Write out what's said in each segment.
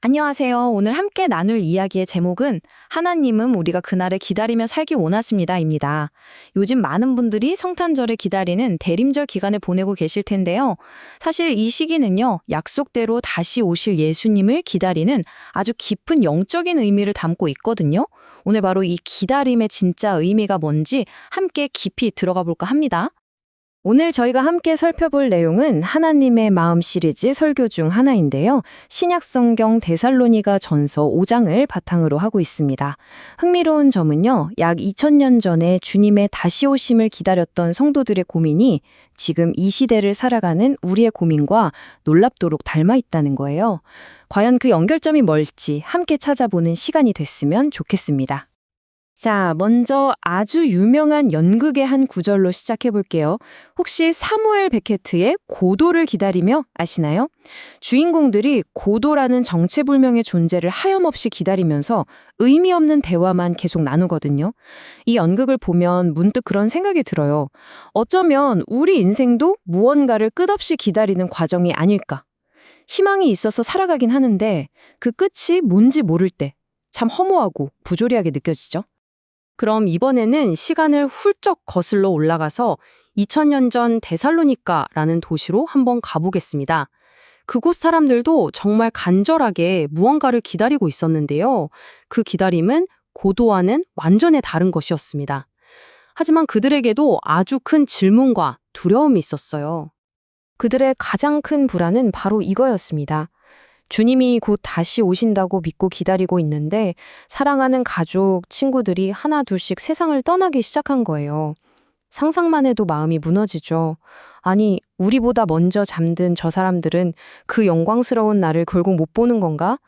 안녕하세요. 오늘 함께 나눌 이야기의 제목은 하나님은 우리가 그날을 기다리며 살기 원하십니다입니다. 요즘 많은 분들이 성탄절을 기다리는 대림절 기간을 보내고 계실 텐데요. 사실 이 시기는요, 약속대로 다시 오실 예수님을 기다리는 아주 깊은 영적인 의미를 담고 있거든요. 오늘 바로 이 기다림의 진짜 의미가 뭔지 함께 깊이 들어가 볼까 합니다. 오늘 저희가 함께 살펴볼 내용은 하나님의 마음 시리즈 설교 중 하나인데요. 신약성경 데살로니가 전서 5장을 바탕으로 하고 있습니다. 흥미로운 점은요, 약 2000년 전에 주님의 다시 오심을 기다렸던 성도들의 고민이 지금 이 시대를 살아가는 우리의 고민과 놀랍도록 닮아 있다는 거예요. 과연 그 연결점이 뭘지 함께 찾아보는 시간이 됐으면 좋겠습니다. 자, 먼저 아주 유명한 연극의 한 구절로 시작해 볼게요. 혹시 사무엘 베케트의 고도를 기다리며 아시나요? 주인공들이 고도라는 정체불명의 존재를 하염없이 기다리면서 의미 없는 대화만 계속 나누거든요. 이 연극을 보면 문득 그런 생각이 들어요. 어쩌면 우리 인생도 무언가를 끝없이 기다리는 과정이 아닐까. 희망이 있어서 살아가긴 하는데 그 끝이 뭔지 모를 때 참 허무하고 부조리하게 느껴지죠. 그럼 이번에는 시간을 훌쩍 거슬러 올라가서 2000년 전 데살로니카라는 도시로 한번 가보겠습니다. 그곳 사람들도 정말 간절하게 무언가를 기다리고 있었는데요. 그 기다림은 고도와는 완전히 다른 것이었습니다. 하지만 그들에게도 아주 큰 질문과 두려움이 있었어요. 그들의 가장 큰 불안은 바로 이거였습니다. 주님이 곧 다시 오신다고 믿고 기다리고 있는데 사랑하는 가족, 친구들이 하나 둘씩 세상을 떠나기 시작한 거예요. 상상만 해도 마음이 무너지죠. 아니, 우리보다 먼저 잠든 저 사람들은 그 영광스러운 날을 결국 못 보는 건가?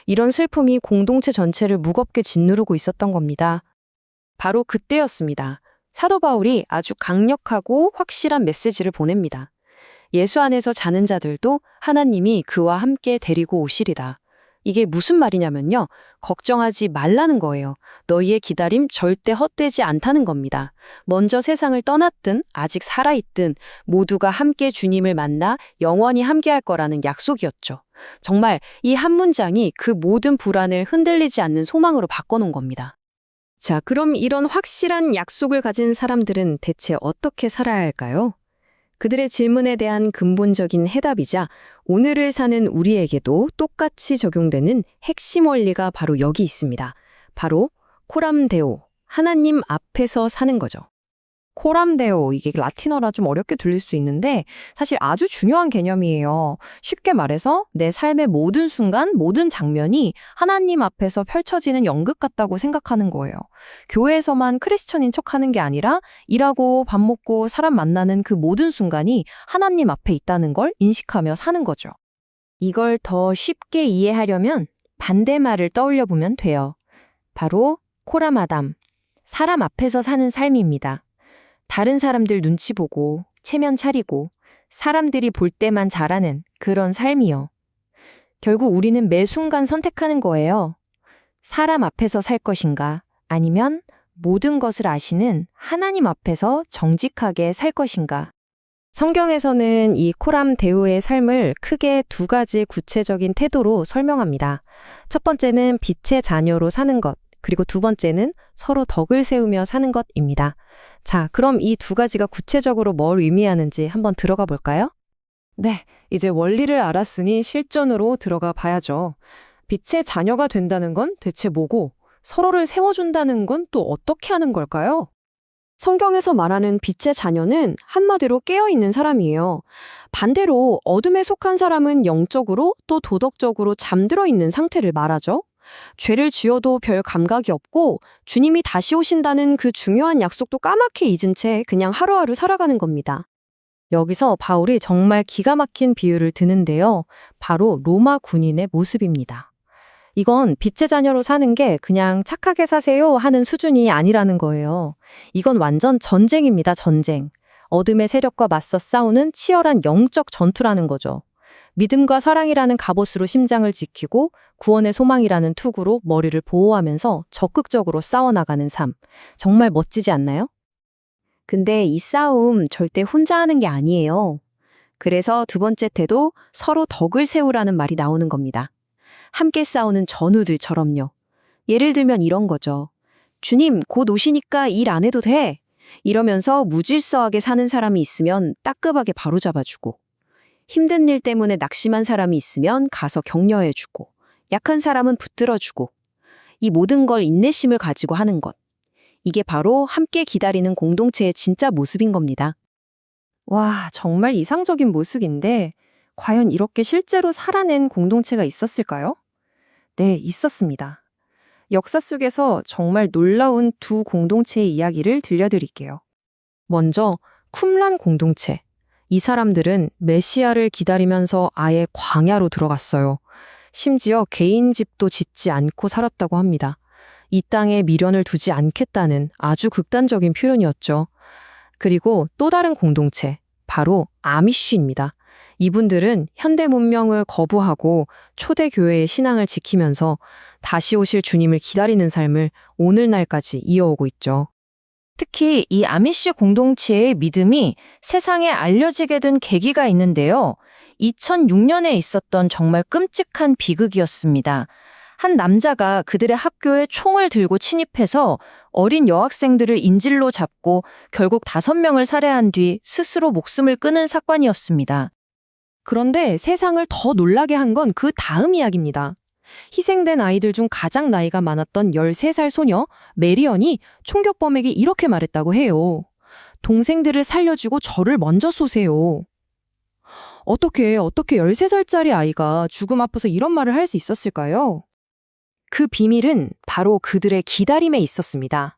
이런 슬픔이 공동체 전체를 무겁게 짓누르고 있었던 겁니다. 바로 그때였습니다. 사도 바울이 아주 강력하고 확실한 메시지를 보냅니다. 예수 안에서 자는 자들도 하나님이 그와 함께 데리고 오시리다. 이게 무슨 말이냐면요. 걱정하지 말라는 거예요. 너희의 기다림 절대 헛되지 않다는 겁니다. 먼저 세상을 떠났든 아직 살아있든 모두가 함께 주님을 만나 영원히 함께할 거라는 약속이었죠. 정말 이 한 문장이 그 모든 불안을 흔들리지 않는 소망으로 바꿔놓은 겁니다. 자, 그럼 이런 확실한 약속을 가진 사람들은 대체 어떻게 살아야 할까요? 그들의 질문에 대한 근본적인 해답이자 오늘을 사는 우리에게도 똑같이 적용되는 핵심 원리가 바로 여기 있습니다. 바로 코람데오, 하나님 앞에서 사는 거죠. 코람데오, 이게 라틴어라 좀 어렵게 들릴 수 있는데 사실 아주 중요한 개념이에요. 쉽게 말해서 내 삶의 모든 순간, 모든 장면이 하나님 앞에서 펼쳐지는 연극 같다고 생각하는 거예요. 교회에서만 크리스천인 척하는 게 아니라 일하고 밥 먹고 사람 만나는 그 모든 순간이 하나님 앞에 있다는 걸 인식하며 사는 거죠. 이걸 더 쉽게 이해하려면 반대말을 떠올려 보면 돼요. 바로 코라마담, 사람 앞에서 사는 삶입니다. 다른 사람들 눈치 보고 체면 차리고 사람들이 볼 때만 잘하는 그런 삶이요. 결국 우리는 매 순간 선택하는 거예요. 사람 앞에서 살 것인가 아니면 모든 것을 아시는 하나님 앞에서 정직하게 살 것인가. 성경에서는 이 코람 데오의 삶을 크게 두 가지 구체적인 태도로 설명합니다. 첫 번째는 빛의 자녀로 사는 것, 그리고 두 번째는 서로 덕을 세우며 사는 것입니다. 자, 그럼 이 두 가지가 구체적으로 뭘 의미하는지 한번 들어가 볼까요? 네, 이제 원리를 알았으니 실전으로 들어가 봐야죠. 빛의 자녀가 된다는 건 대체 뭐고, 서로를 세워준다는 건 또 어떻게 하는 걸까요? 성경에서 말하는 빛의 자녀는 한마디로 깨어있는 사람이에요. 반대로 어둠에 속한 사람은 영적으로 또 도덕적으로 잠들어 있는 상태를 말하죠. 죄를 지어도 별 감각이 없고 주님이 다시 오신다는 그 중요한 약속도 까맣게 잊은 채 그냥 하루하루 살아가는 겁니다. 여기서 바울이 정말 기가 막힌 비유를 드는데요. 바로 로마 군인의 모습입니다. 이건 빛의 자녀로 사는 게 그냥 착하게 사세요 하는 수준이 아니라는 거예요. 이건 완전 전쟁입니다, 전쟁. 어둠의 세력과 맞서 싸우는 치열한 영적 전투라는 거죠. 믿음과 사랑이라는 갑옷으로 심장을 지키고 구원의 소망이라는 투구로 머리를 보호하면서 적극적으로 싸워나가는 삶. 정말 멋지지 않나요? 근데 이 싸움 절대 혼자 하는 게 아니에요. 그래서 두 번째 태도 서로 덕을 세우라는 말이 나오는 겁니다. 함께 싸우는 전우들처럼요. 예를 들면 이런 거죠. 주님, 곧 오시니까 일 안 해도 돼. 이러면서 무질서하게 사는 사람이 있으면 따끔하게 바로잡아주고, 힘든 일 때문에 낙심한 사람이 있으면 가서 격려해주고, 약한 사람은 붙들어주고, 이 모든 걸 인내심을 가지고 하는 것. 이게 바로 함께 기다리는 공동체의 진짜 모습인 겁니다. 와, 정말 이상적인 모습인데, 과연 이렇게 실제로 살아낸 공동체가 있었을까요? 네, 있었습니다. 역사 속에서 정말 놀라운 두 공동체의 이야기를 들려드릴게요. 먼저, 쿰란 공동체. 이 사람들은 메시아를 기다리면서 아예 광야로 들어갔어요. 심지어 개인 집도 짓지 않고 살았다고 합니다. 이 땅에 미련을 두지 않겠다는 아주 극단적인 표현이었죠. 그리고 또 다른 공동체, 바로 아미쉬입니다. 이분들은 현대 문명을 거부하고 초대교회의 신앙을 지키면서 다시 오실 주님을 기다리는 삶을 오늘날까지 이어오고 있죠. 특히 이 아미시 공동체의 믿음이 세상에 알려지게 된 계기가 있는데요. 2006년에 있었던 정말 끔찍한 비극이었습니다. 한 남자가 그들의 학교에 총을 들고 침입해서 어린 여학생들을 인질로 잡고 결국 5명을 살해한 뒤 스스로 목숨을 끊은 사건이었습니다. 그런데 세상을 더 놀라게 한 건 그 다음 이야기입니다. 희생된 아이들 중 가장 나이가 많았던 13살 소녀 메리언이 총격범에게 이렇게 말했다고 해요. 동생들을 살려주고 저를 먼저 쏘세요. 어떻게 13살짜리 아이가 죽음 앞에서 이런 말을 할 수 있었을까요? 그 비밀은 바로 그들의 기다림에 있었습니다.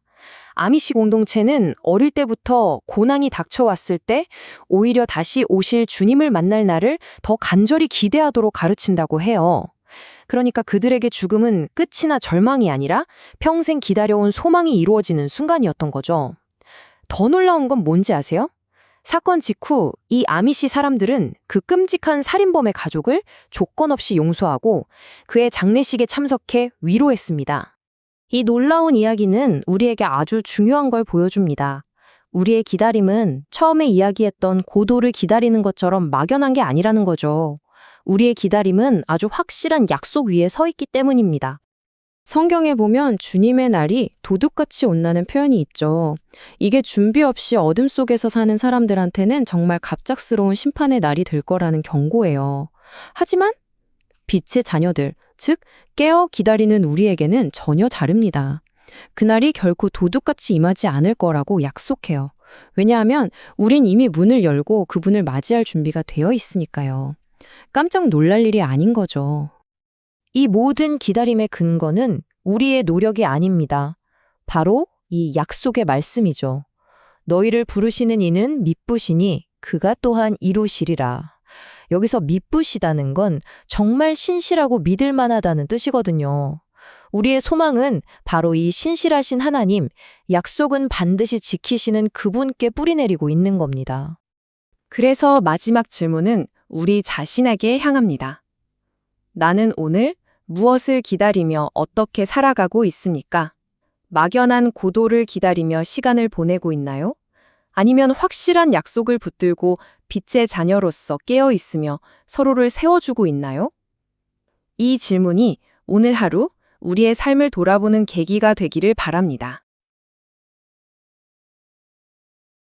아미시 공동체는 어릴 때부터 고난이 닥쳐왔을 때 오히려 다시 오실 주님을 만날 날을 더 간절히 기대하도록 가르친다고 해요. 그러니까 그들에게 죽음은 끝이나 절망이 아니라 평생 기다려온 소망이 이루어지는 순간이었던 거죠. 더 놀라운 건 뭔지 아세요? 사건 직후 이 아미시 사람들은 그 끔찍한 살인범의 가족을 조건 없이 용서하고 그의 장례식에 참석해 위로했습니다. 이 놀라운 이야기는 우리에게 아주 중요한 걸 보여줍니다. 우리의 기다림은 처음에 이야기했던 고도를 기다리는 것처럼 막연한 게 아니라는 거죠. 우리의 기다림은 아주 확실한 약속 위에 서 있기 때문입니다. 성경에 보면 주님의 날이 도둑같이 온다는 표현이 있죠. 이게 준비 없이 어둠 속에서 사는 사람들한테는 정말 갑작스러운 심판의 날이 될 거라는 경고예요. 하지만 빛의 자녀들, 즉 깨어 기다리는 우리에게는 전혀 다릅니다. 그날이 결코 도둑같이 임하지 않을 거라고 약속해요. 왜냐하면 우린 이미 문을 열고 그분을 맞이할 준비가 되어 있으니까요. 깜짝 놀랄 일이 아닌 거죠. 이 모든 기다림의 근거는 우리의 노력이 아닙니다. 바로 이 약속의 말씀이죠. 너희를 부르시는 이는 미쁘시니 그가 또한 이루시리라. 여기서 미쁘시다는 건 정말 신실하고 믿을 만하다는 뜻이거든요. 우리의 소망은 바로 이 신실하신 하나님, 약속은 반드시 지키시는 그분께 뿌리내리고 있는 겁니다. 그래서 마지막 질문은 우리 자신에게 향합니다. 나는 오늘 무엇을 기다리며 어떻게 살아가고 있습니까? 막연한 고도를 기다리며 시간을 보내고 있나요? 아니면 확실한 약속을 붙들고 빛의 자녀로서 깨어 있으며 서로를 세워주고 있나요? 이 질문이 오늘 하루 우리의 삶을 돌아보는 계기가 되기를 바랍니다.